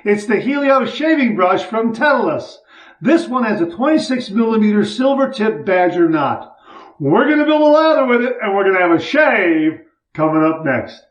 It's the Helios shaving brush from Tedalus. This one has a 26mm silver tip badger knot. We're going to build a lather with it, and we're going to have a shave coming up next.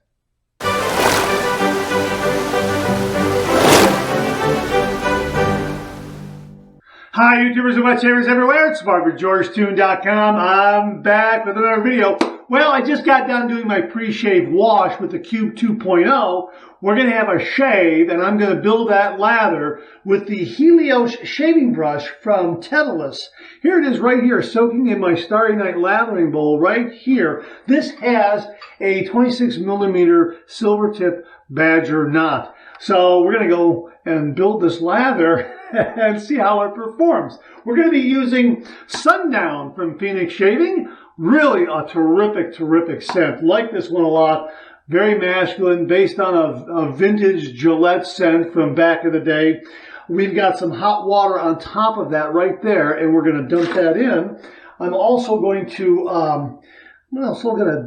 Hi YouTubers and wet shavers everywhere, it's BarberGeorgeTune.com. I'm back with another video. Well, I just got done doing my pre-shave wash with the Cube 2.0. We're going to have a shave, and I'm going to build that lather with the Helios shaving brush from Tedalus. Here it is right here, soaking in my Starry Night lathering bowl right here. This has a 26mm silver tip badger knot. So we're going to go and build this lather and see how it performs. We're going to be using Sundown from Phoenix Shaving. Really a terrific, terrific scent. Like this one a lot. Very masculine, based on a vintage Gillette scent from back in the day. We've got some hot water on top of that right there, and we're going to dump that in. I'm also going to,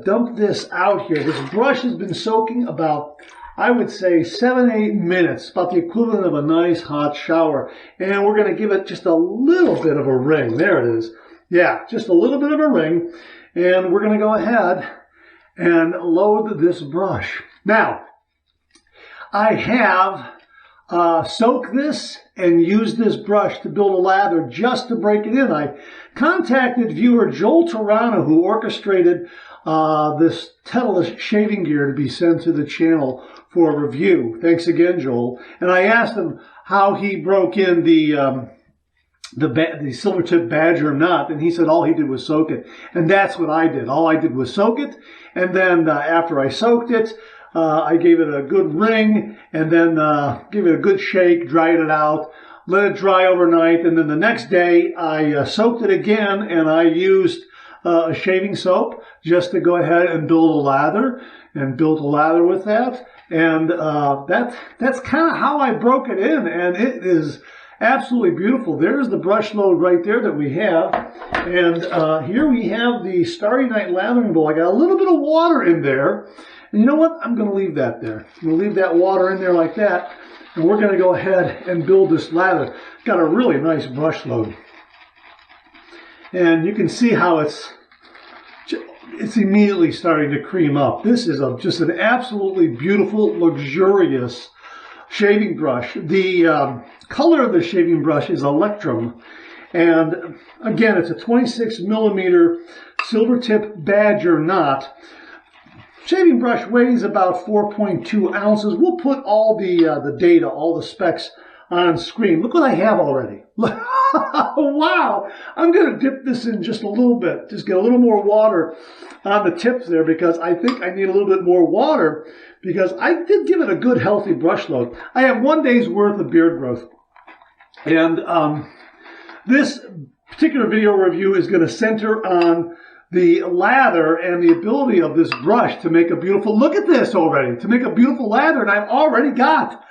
dump this out here. This brush has been soaking about, I would say, 7-8 minutes, about the equivalent of a nice hot shower. And we're going to give it just a little bit of a ring. There it is. Yeah, just a little bit of a ring. And we're going to go ahead and load this brush. Now, I have soaked this and used this brush to build a lather just to break it in. I contacted viewer Joel Turano, who orchestrated this Tedalus shaving gear to be sent to the channel for a review. Thanks again, Joel. And I asked him how he broke in the silver tip badger knot, and he said all he did was soak it. And that's what I did. All I did was soak it, and then after I soaked it, I gave it a good ring, and then gave it a good shake, dried it out, let it dry overnight, and then the next day I soaked it again, and I used a shaving soap just to go ahead and build a lather, and built a lather with that. And that's kind of how I broke it in, and it is absolutely beautiful. There's the brush load right there that we have. And here we have the Starry Night lathering bowl. I got a little bit of water in there. And you know what? I'm going to leave that there. I'm going to leave that water in there like that. And we're going to go ahead and build this lather. Got a really nice brush load. And you can see how it's immediately starting to cream up. This is just an absolutely beautiful, luxurious shaving brush. The color of the shaving brush is Electrum, and again, it's a 26mm silver tip badger knot. Shaving brush weighs about 4.2 ounces. We'll put all the data, all the specs on screen. Look what I have already. Wow! I'm going to dip this in just a little bit. Just get a little more water on the tips there, because I think I need a little bit more water, because I did give it a good healthy brush load. I have 1 day's worth of beard growth. And this particular video review is going to center on the lather and the ability of this brush to make a beautiful, look at this already, to make a beautiful lather. And I've already got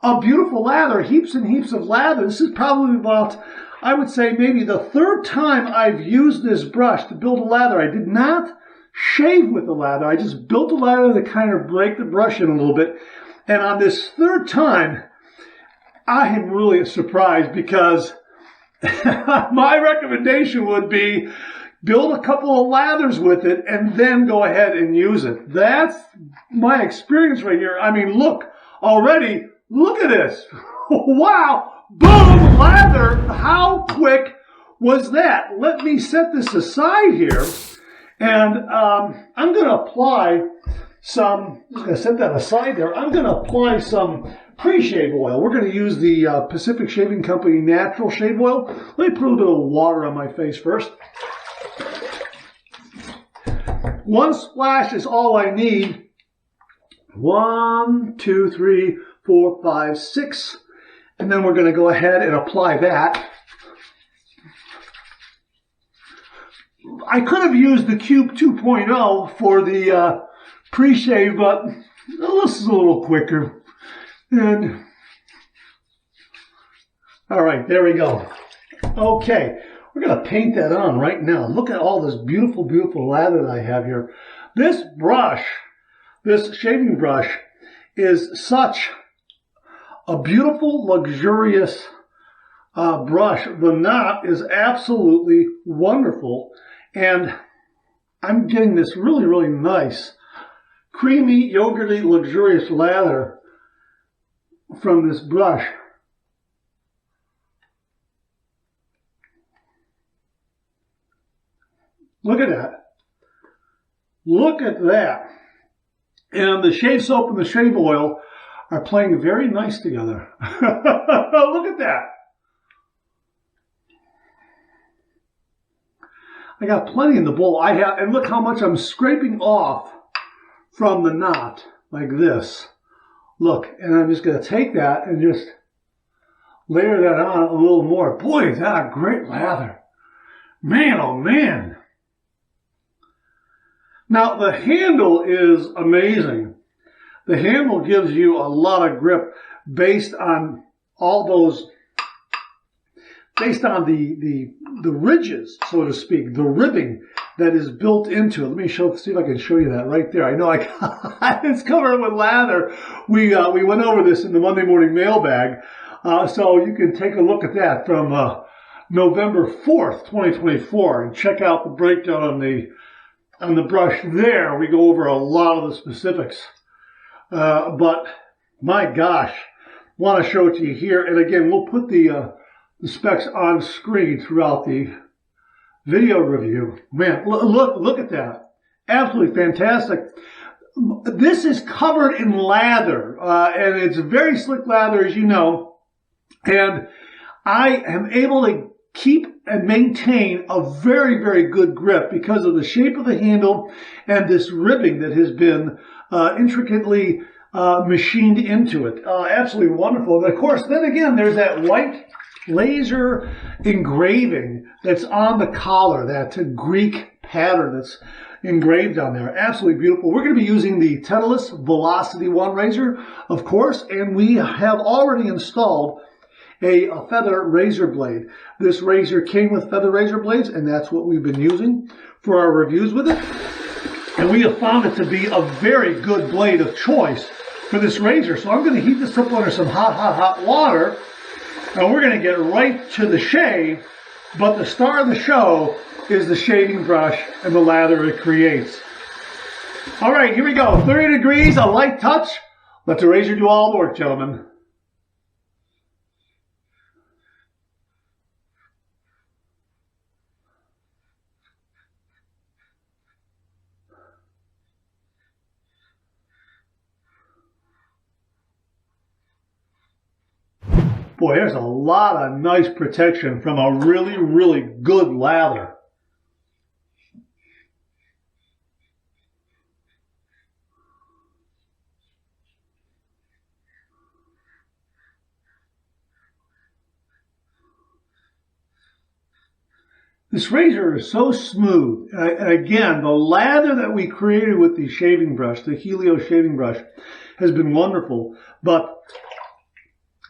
a beautiful lather, heaps and heaps of lather. This is probably about, I would say, maybe the third time I've used this brush to build a lather. I did not shave with the lather. I just built a lather to kind of break the brush in a little bit. And on this third time, I am really surprised, because my recommendation would be build a couple of lathers with it and then go ahead and use it. That's my experience right here. I mean, look, already, look at this. Wow, boom, lather. How quick was that? Let me set this aside here, and I'm going to apply some, I'm just going to set that aside there. I'm going to apply some pre-shave oil. We're going to use the Pacific Shaving Company natural shave oil. Let me put a little bit of water on my face first. One splash is all I need. 1, 2, 3, 4, 5, 6. And then we're going to go ahead and apply that. I could have used the Cube 2.0 for the pre-shave, but this is a little quicker. And all right, there we go. Okay, we're going to paint that on right now. Look at all this beautiful, beautiful lather that I have here. This brush, this shaving brush, is such a beautiful, luxurious brush. The knot is absolutely wonderful. And I'm getting this really, really nice, creamy, yogurty, luxurious lather from this brush. Look at that. Look at that. And the shave soap and the shave oil are playing very nice together. Look at that. I got plenty in the bowl. And look how much I'm scraping off from the knot, like this. Look, and I'm just going to take that and just layer that on a little more. Boy, is that a great lather. Man, oh man. Now, the handle is amazing. The handle gives you a lot of grip based on all those, based on the ridges, so to speak, the ribbing that is built into it. Let me see if I can show you that right there. I know it's covered with lather. We went over this in the Monday morning mailbag, so you can take a look at that from November 4th, 2024, and check out the breakdown on the brush there. We go over a lot of the specifics. But my gosh, want to show it to you here. And again, we'll put the specs on screen throughout the video review. Man, look at that. Absolutely fantastic. This is covered in lather, and it's very slick lather, as you know. And I am able to keep and maintain a very, very good grip because of the shape of the handle and this ribbing that has been intricately machined into it. Absolutely wonderful. And of course, then again, there's that white laser engraving that's on the collar, that Greek pattern that's engraved on there. Absolutely beautiful. We're going to be using the Tedalus Velocity 1 razor, of course, and we have already installed a feather razor blade. This razor came with feather razor blades, and that's what we've been using for our reviews with it. And we have found it to be a very good blade of choice for this razor. So I'm going to heat this up under some hot water, and we're going to get right to the shave. But the star of the show is the shaving brush and the lather it creates. All right, here we go. 30 degrees, a light touch. Let the razor do all the work, gentlemen. Boy, there's a lot of nice protection from a really, really good lather. This razor is so smooth. And again, the lather that we created with the shaving brush, the Helios shaving brush, has been wonderful. But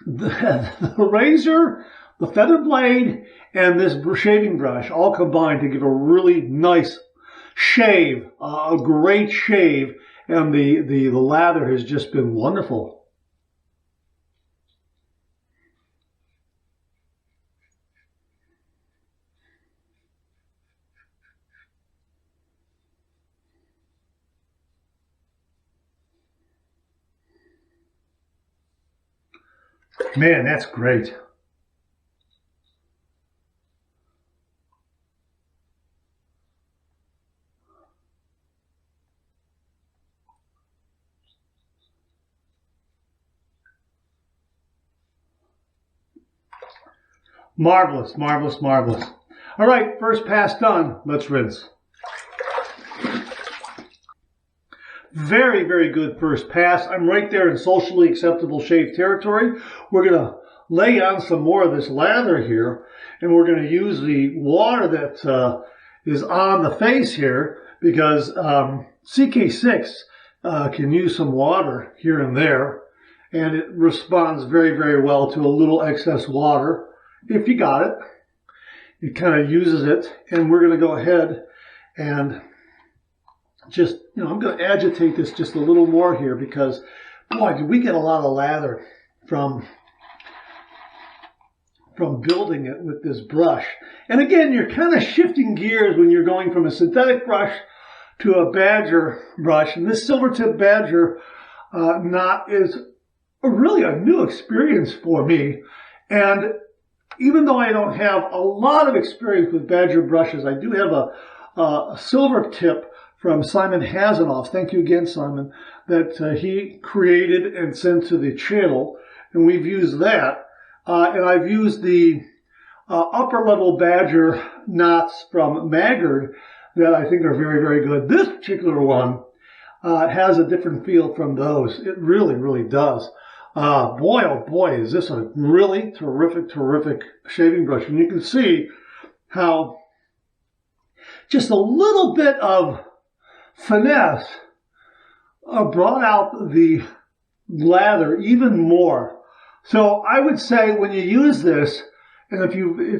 the razor, the feather blade, and this shaving brush all combined to give a really nice shave, a great shave, and the lather has just been wonderful. Man, that's great. Marvelous, marvelous, marvelous. All right, first pass done. Let's rinse. Very, very good first pass. I'm right there in socially acceptable shave territory. We're going to lay on some more of this lather here, and we're going to use the water that is on the face here because CK6 can use some water here and there, and it responds very, very well to a little excess water. If you got it, it kind of uses it, and we're going to go ahead and just, I'm going to agitate this just a little more here because, boy, did we get a lot of lather from building it with this brush. And again, you're kind of shifting gears when you're going from a synthetic brush to a Badger brush. And this silver tip Badger knot is really a new experience for me. And even though I don't have a lot of experience with Badger brushes, I do have a silver tip from Simon Hasanoff. Thank you again, Simon, that he created and sent to the channel. And we've used that. And I've used the upper level Badger knots from Maggard that I think are very, very good. This particular one has a different feel from those. It really, really does. Boy, oh boy, is this a really terrific, terrific shaving brush. And you can see how just a little bit of finesse brought out the lather even more. So I would say when you use this, and if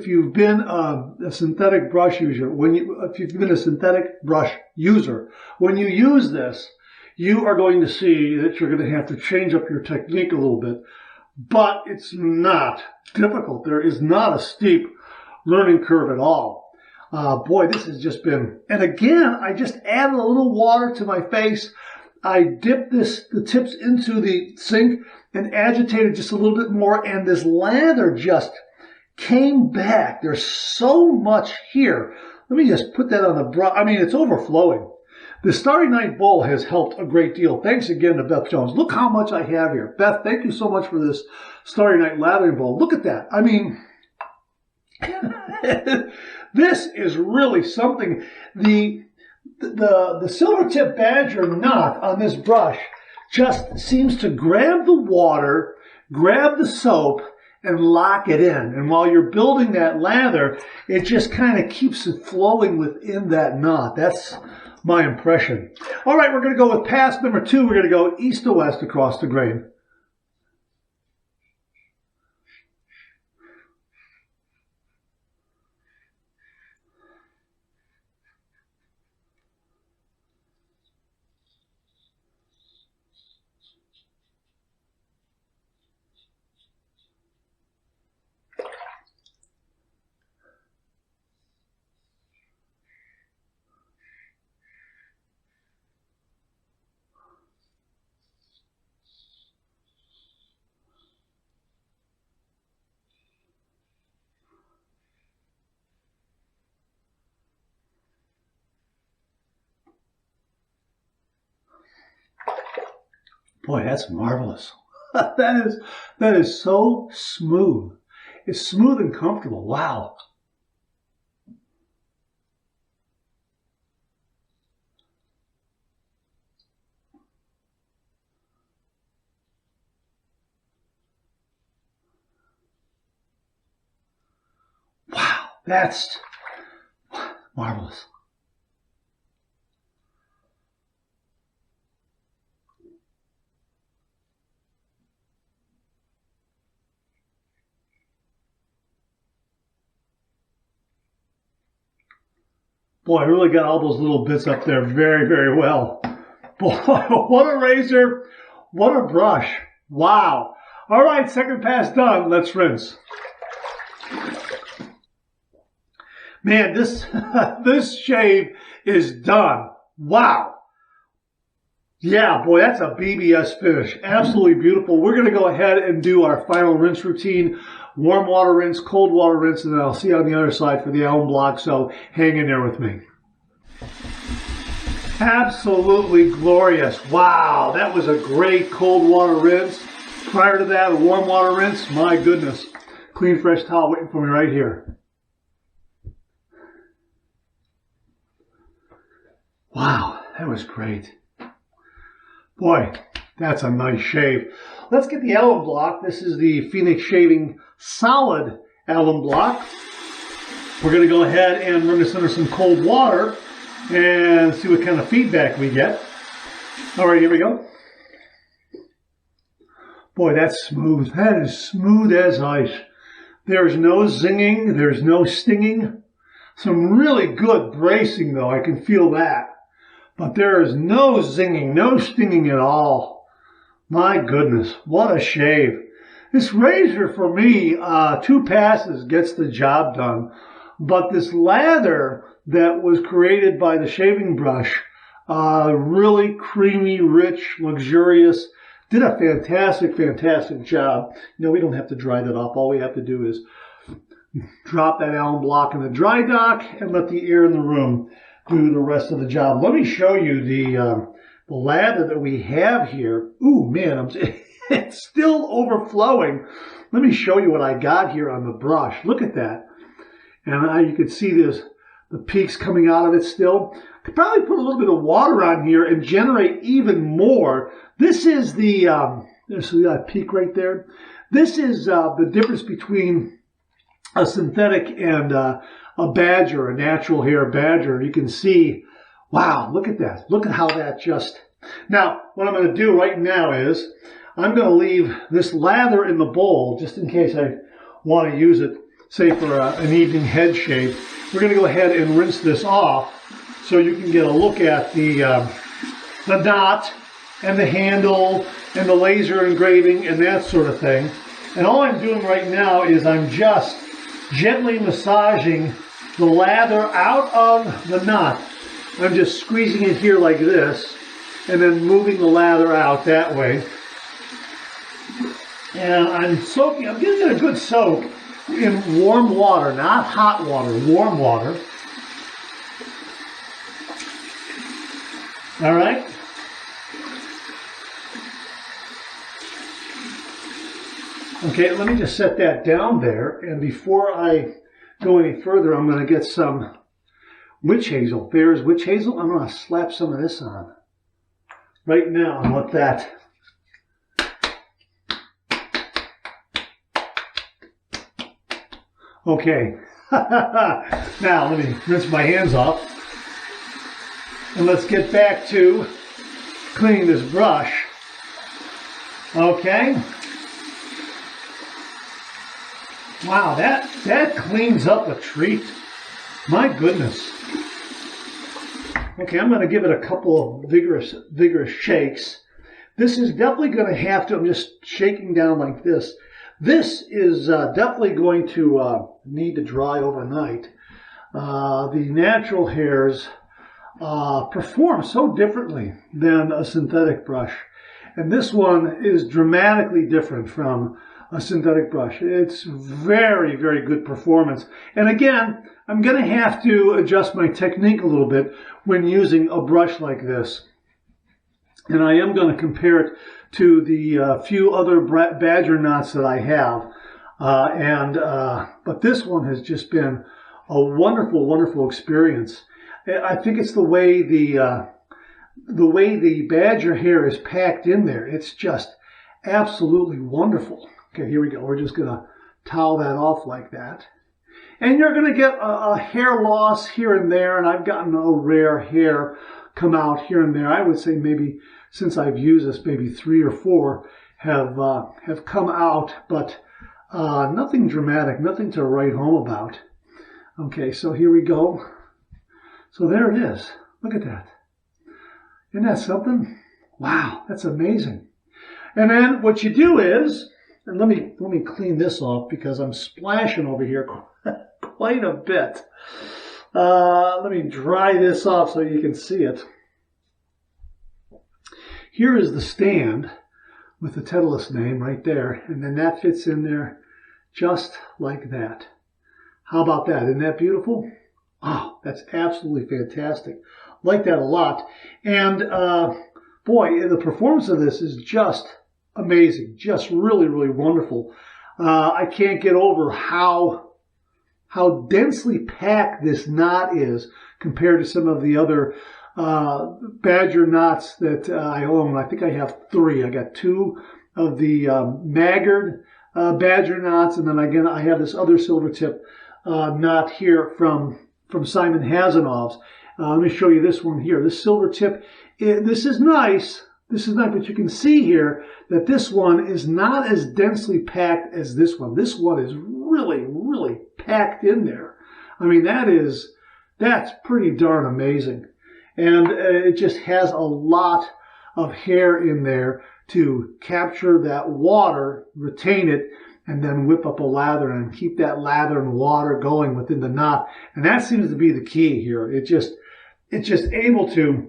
you've been a synthetic brush user, if you've been a synthetic brush user, when you use this, you are going to see that you're going to have to change up your technique a little bit. But it's not difficult. There is not a steep learning curve at all. Boy, this has just been, and again, I just added a little water to my face. I dipped the tips into the sink and agitated just a little bit more, and this lather just came back. There's so much here. Let me just put that on the brush. I mean, it's overflowing. The Starry Night Bowl has helped a great deal. Thanks again to Beth Jones. Look how much I have here. Beth, thank you so much for this Starry Night Lathering Bowl. Look at that. I mean, this is really something. The silver tip Badger knot on this brush just seems to grab the water, grab the soap, and lock it in. And while you're building that lather, it just kind of keeps it flowing within that knot. That's my impression. All right, we're going to go with pass number 2. We're going to go east to west across the grain. Boy, that's marvelous. That is so smooth. It's smooth and comfortable. Wow. Wow, that's marvelous. Boy, I really got all those little bits up there very, very well. Boy, what a razor. What a brush. Wow. All right, second pass done. Let's rinse. Man, this shave is done. Wow. Yeah, boy, that's a BBS finish. Absolutely beautiful. We're going to go ahead and do our final rinse routine. Warm water rinse, cold water rinse, and then I'll see you on the other side for the alum block, so hang in there with me. Absolutely glorious. Wow, that was a great cold water rinse. Prior to that, a warm water rinse. My goodness. Clean, fresh towel waiting for me right here. Wow, that was great. Boy, that's a nice shave. Let's get the alum block. This is the Phoenix Shaving Solid alum block. We're going to go ahead and run this under some cold water and see what kind of feedback we get. All right, here we go. Boy, that's smooth. That is smooth as ice. There's no zinging. There's no stinging. Some really good bracing, though. I can feel that. But there is no zinging, no stinging at all. My goodness, what a shave. This razor, for me, 2 passes gets the job done. But this lather that was created by the shaving brush, really creamy, rich, luxurious, did a fantastic, fantastic job. You know, we don't have to dry that off. All we have to do is drop that alum block in the dry dock and let the air in the room do the rest of the job. Let me show you the lather that we have here. Ooh, man, it's still overflowing. Let me show you what I got here on the brush. Look at that. And you can see the peaks coming out of it still. I could probably put a little bit of water on here and generate even more. This is there's that peak right there. This is the difference between a synthetic and a badger, a natural hair badger. You can see, wow, look at that. Look at how that just... Now, what I'm going to do right now is I'm going to leave this lather in the bowl just in case I want to use it, say for an evening head shave. We're going to go ahead and rinse this off so you can get a look at the knot and the handle and the laser engraving and that sort of thing. And all I'm doing right now is I'm just gently massaging the lather out of the knot. I'm just squeezing it here like this and then moving the lather out that way. And I'm giving it a good soak in warm water, not hot water, warm water. All right. Okay, let me just set that down there. And before I go any further, I'm going to get some witch hazel. There's witch hazel. I'm going to slap some of this on right now and let that... Okay, now let me rinse my hands off and let's get back to cleaning this brush. Okay. Wow, that cleans up a treat. My goodness. Okay, I'm going to give it a couple of vigorous shakes. This is definitely going to have to, I'm just shaking down like this. This is definitely going to need to dry overnight. The natural hairs perform so differently than a synthetic brush. And this one is dramatically different from a synthetic brush. It's very, very good performance. And again, I'm going to have to adjust my technique a little bit when using a brush like this. And I am going to compare it to the few other badger knots that I have. But this one has just been a wonderful, wonderful experience. I think it's the way the badger hair is packed in there. It's just absolutely wonderful. Okay, here we go. We're just going to towel that off like that. And you're going to get a hair loss here and there, and I've gotten a rare hair come out here and there. I would say maybe since I've used this, maybe 3 or 4 have come out, but nothing dramatic, nothing to write home about. Okay, so here we go. So there it is. Look at that. Isn't that something? Wow, that's amazing. And then what you do is, and let me clean this off because I'm splashing over here quite a bit. Let me dry this off so you can see it. Here is the stand with the Tedalus name right there, and then that fits in there just like that. How about that? Isn't that beautiful? Oh, that's absolutely fantastic. Like that a lot. And boy, the performance of this is just amazing. Just really, really wonderful. I can't get over how densely packed this knot is compared to some of the other badger knots that I own. I think I have 3. I got 2 of the Maggard badger knots, and then again I have this other silver tip knot here from Simon Hasenov's. Let me show you this one here. This silver tip, this is nice. This is nice, but you can see here that this one is not as densely packed as this one. This one is really, really packed in there. I mean, that's pretty darn amazing. And it just has a lot of hair in there to capture that water, retain it, and then whip up a lather and keep that lather and water going within the knot. And that seems to be the key here. It's just able to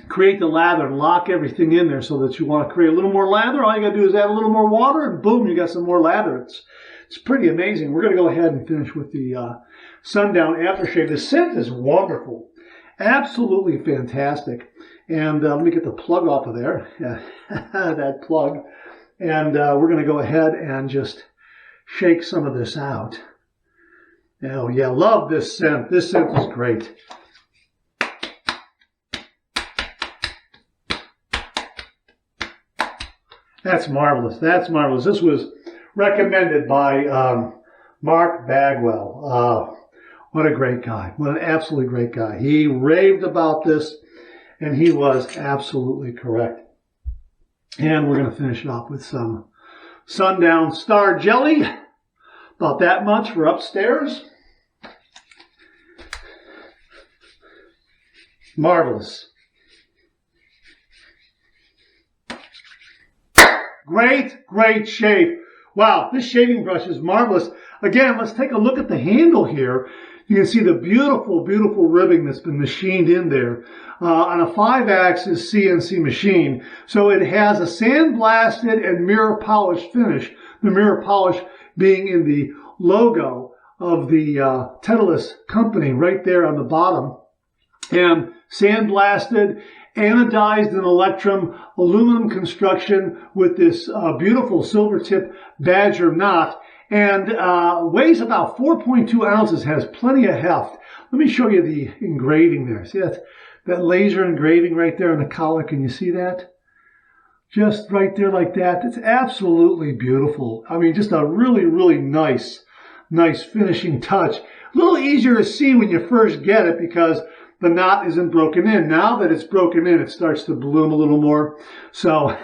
create the lather and lock everything in there so that you want to create a little more lather. All you got to do is add a little more water and boom, you got some more lather. It's pretty amazing. We're going to go ahead and finish with the Sundown Aftershave. The scent is wonderful. Absolutely fantastic. And let me get the plug off of there. That plug. And we're going to go ahead and just shake some of this out. Oh yeah, love this scent. This scent is great. That's marvelous. That's marvelous. This was recommended by Mark Bagwell. What a great guy. What an absolutely great guy. He raved about this, and he was absolutely correct. And we're going to finish it off with some Sundown Star Jelly. About that much for upstairs. Marvelous. Great, great shave. Wow, this shaving brush is marvelous. Again, let's take a look at the handle here. You can see the beautiful, beautiful ribbing that's been machined in there on a 5-axis CNC machine. So it has a sandblasted and mirror polished finish. The mirror polish being in the logo of the Tedalus company right there on the bottom. And sandblasted, anodized in Electrum aluminum construction with this beautiful silver tip badger knot, and weighs about 4.2 ounces, has plenty of heft. Let me show you the engraving there. See that laser engraving right there on the collar? Can you see that? Just right there like that. It's absolutely beautiful. I mean, just a really, really nice finishing touch. A little easier to see when you first get it because the knot isn't broken in. Now that it's broken in, it starts to bloom a little more. So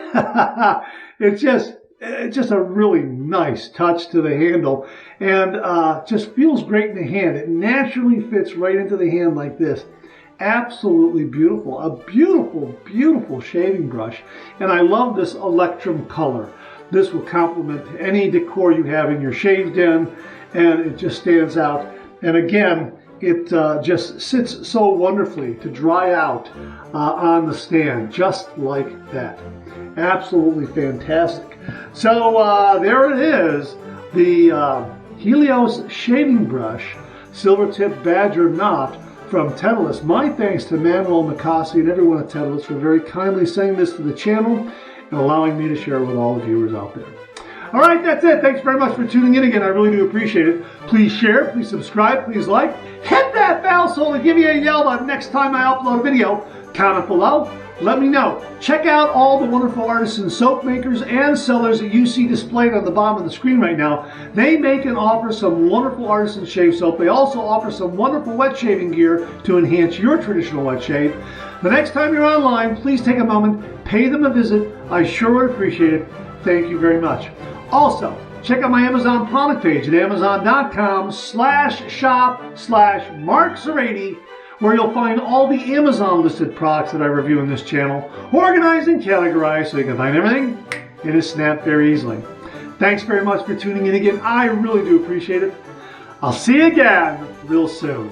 it's just a really nice touch to the handle, and just feels great in the hand. It naturally fits right into the hand like this. Absolutely beautiful. A beautiful, beautiful shaving brush. And I love this Electrum color. This will complement any decor you have in your shave den, and it just stands out. And again, it just sits so wonderfully to dry out on the stand, just like that. Absolutely fantastic. So there it is, the Helios shaving brush, silver tip badger knot from Tedalus. My thanks to Manuel Nicasi and everyone at Tedalus for very kindly sending this to the channel and allowing me to share it with all the viewers out there. All right, that's it. Thanks very much for tuning in again. I really do appreciate it. Please share, please subscribe, please like. Hit that bell so to give you a yell about next time I upload a video. Comment below. Let me know. Check out all the wonderful artisan soap makers and sellers that you see displayed on the bottom of the screen right now. They make and offer some wonderful artisan shave soap. They also offer some wonderful wet shaving gear to enhance your traditional wet shave. The next time you're online, please take a moment, pay them a visit. I sure would appreciate it. Thank you very much. Also, check out my Amazon product page at amazon.com/shop/MarkZeraidy, where you'll find all the Amazon listed products that I review in this channel, organized and categorized so you can find everything in a snap very easily. Thanks very much for tuning in again. I really do appreciate it. I'll see you again real soon.